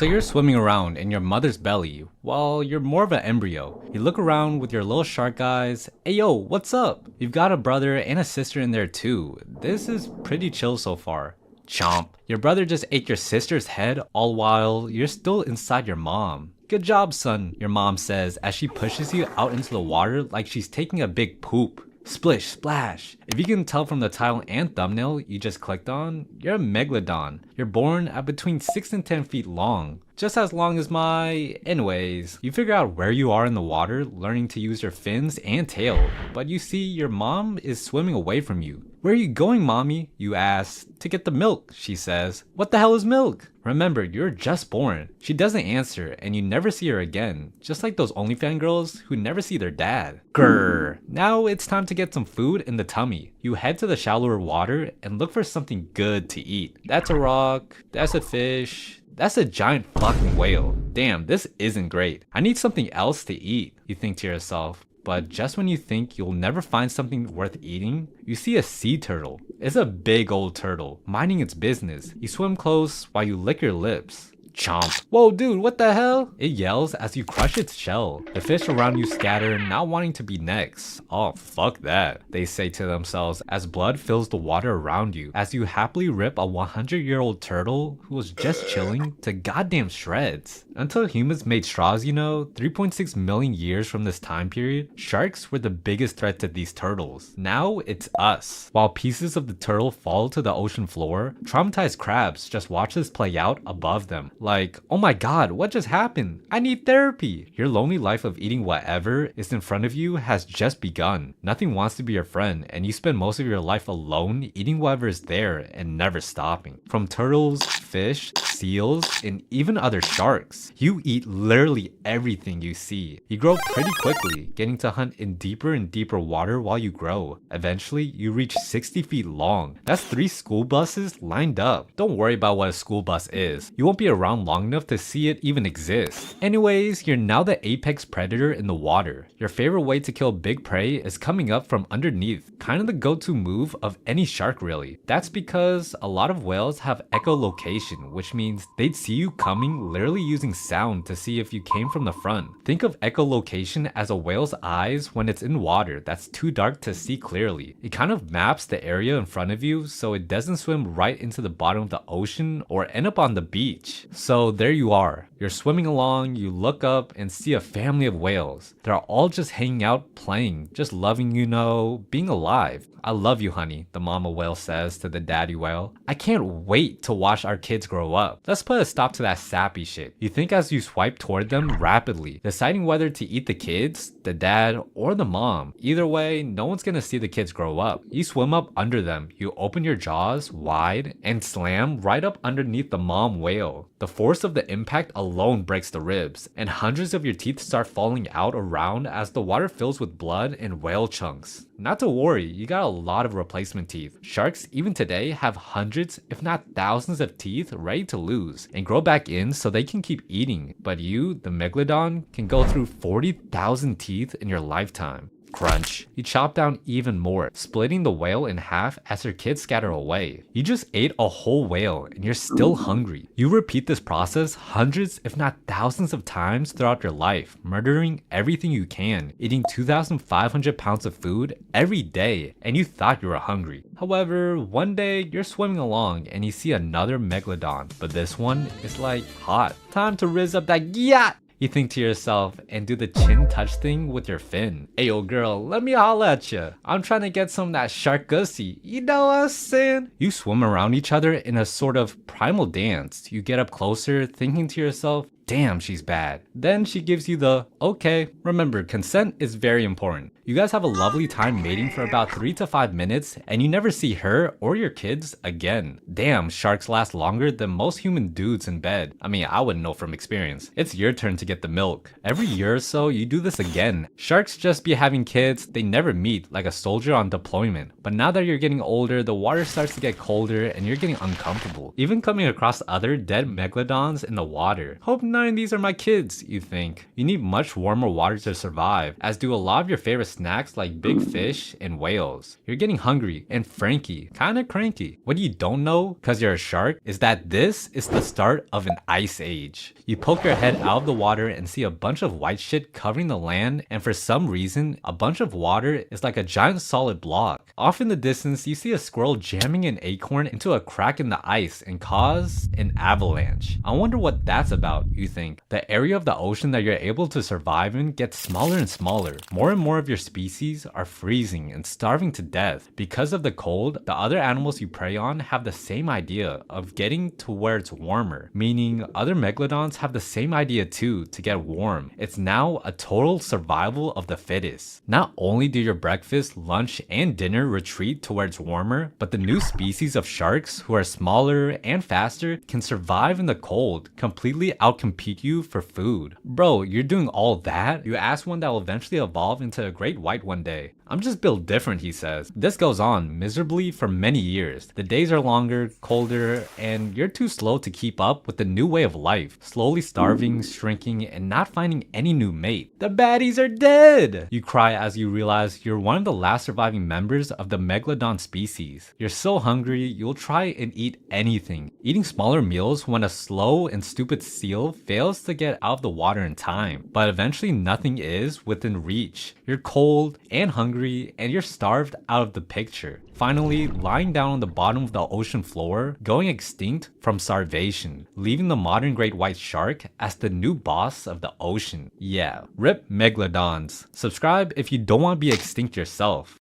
So you're swimming around in your mother's belly while you're more of an embryo. You look around with your little shark eyes. Hey yo, what's up? You've got a brother and a sister in there too. This is pretty chill so far. Chomp. Your brother just ate your sister's head all while you're still inside your mom. Good job, son, your mom says as she pushes you out into the water like she's taking a big poop. Splish, splash. If you can tell from the title and thumbnail you just clicked on, you're a Megalodon. You're born at between 6 and 10 feet long. Just as long as my... Anyways, you figure out where you are in the water, learning to use your fins and tail. But you see, your mom is swimming away from you. Where are you going, mommy? You ask. To get the milk, she says. What the hell is milk? Remember, you're just born. She doesn't answer, and you never see her again. Just like those OnlyFans girls who never see their dad. Grrr. Now it's time to get some food in the tummy. You head to the shallower water and look for something good to eat. That's a rock. That's a fish. That's a giant fucking whale. Damn, this isn't great. I need something else to eat, you think to yourself. But just when you think you'll never find something worth eating, you see a sea turtle. It's a big old turtle, minding its business. You swim close while you lick your lips. Chomp. Whoa dude, what the hell? It yells as you crush its shell. The fish around you scatter, not wanting to be next. Oh, fuck that, they say to themselves as blood fills the water around you, as you happily rip a 100-year-old turtle who was just chilling to goddamn shreds. Until humans made straws, 3.6 million years from this time period, sharks were the biggest threat to these turtles. Now it's us. While pieces of the turtle fall to the ocean floor, traumatized crabs just watch this play out above them. Like, oh my god, what just happened? I need therapy. Your lonely life of eating whatever is in front of you has just begun. Nothing wants to be your friend, and you spend most of your life alone eating whatever is there and never stopping. From turtles, fish, seals, and even other sharks. You eat literally everything you see. You grow pretty quickly, getting to hunt in deeper and deeper water while you grow. Eventually, you reach 60 feet long. That's 3 school buses lined up. Don't worry about what a school bus is. You won't be around long enough to see it even exist. Anyways, you're now the apex predator in the water. Your favorite way to kill big prey is coming up from underneath. Kind of the go-to move of any shark really. That's because a lot of whales have echolocation, which means they'd see you coming literally using sound to see if you came from the front. Think of echolocation as a whale's eyes when it's in water that's too dark to see clearly. It kind of maps the area in front of you so it doesn't swim right into the bottom of the ocean or end up on the beach. So there you are. You're swimming along, you look up and see a family of whales. They're all just hanging out, playing, just loving, being alive. I love you, honey, the mama whale says to the daddy whale. I can't wait to watch our kids grow up. Let's put a stop to that sappy shit. You think as you swipe toward them rapidly, deciding whether to eat the kids, the dad, or the mom. Either way, no one's gonna see the kids grow up. You swim up under them, you open your jaws wide, and slam right up underneath the mom whale. The force of the impact alone breaks the ribs, and hundreds of your teeth start falling out around as the water fills with blood and whale chunks. Not to worry, you got a lot of replacement teeth. Sharks, even today, have hundreds, if not thousands of teeth ready to lose and grow back in so they can keep eating. But you, the Megalodon, can go through 40,000 teeth in your lifetime. Crunch. You chop down even more, splitting the whale in half as her kids scatter away. You just ate a whole whale and you're still hungry. You repeat this process hundreds if not thousands of times throughout your life, murdering everything you can, eating 2,500 pounds of food every day, and you thought you were hungry. However, one day you're swimming along and you see another Megalodon, but this one is like hot. Time to rizz up that yacht! You think to yourself and do the chin touch thing with your fin. Ayo girl, let me holla at ya. I'm trying to get some of that shark gussy. You know what I'm saying? You swim around each other in a sort of primal dance. You get up closer, thinking to yourself, damn, she's bad. Then she gives you the, okay. Remember, consent is very important. You guys have a lovely time mating for about 3 to 5 minutes and you never see her or your kids again. Damn, sharks last longer than most human dudes in bed. I mean, I wouldn't know from experience. It's your turn to get the milk. Every year or so, you do this again. Sharks just be having kids, they never meet like a soldier on deployment. But now that you're getting older, the water starts to get colder and you're getting uncomfortable. Even coming across other dead megalodons in the water. Hope none of these are my kids, you think. You need much warmer water to survive, as do a lot of your favorite snacks like big fish and whales. You're getting hungry and franky, kinda cranky. What you don't know, cause you're a shark, is that this is the start of an ice age. You poke your head out of the water and see a bunch of white shit covering the land, and for some reason, a bunch of water is like a giant solid block. Off in the distance, you see a squirrel jamming an acorn into a crack in the ice and cause an avalanche. I wonder what that's about, you think. The area of the ocean that you're able to survive in gets smaller and smaller. More and more of your species are freezing and starving to death. Because of the cold, the other animals you prey on have the same idea of getting to where it's warmer, meaning other megalodons have the same idea too to get warm. It's now a total survival of the fittest. Not only do your breakfast, lunch, and dinner retreat to where it's warmer, but the new species of sharks who are smaller and faster can survive in the cold, completely outcompete you for food. Bro, you're doing all that? You ask one that will eventually evolve into a great white one day. I'm just built different, he says. This goes on miserably for many years. The days are longer, colder, and you're too slow to keep up with the new way of life. Slowly starving, shrinking, and not finding any new mate. The baddies are dead! You cry as you realize you're one of the last surviving members of the Megalodon species. You're so hungry, you'll try and eat anything. Eating smaller meals when a slow and stupid seal fails to get out of the water in time. But eventually nothing is within reach. You're cold and hungry, and you're starved out of the picture. Finally, lying down on the bottom of the ocean floor, going extinct from starvation, leaving the modern great white shark as the new boss of the ocean. Yeah, rip Megalodons. Subscribe if you don't want to be extinct yourself.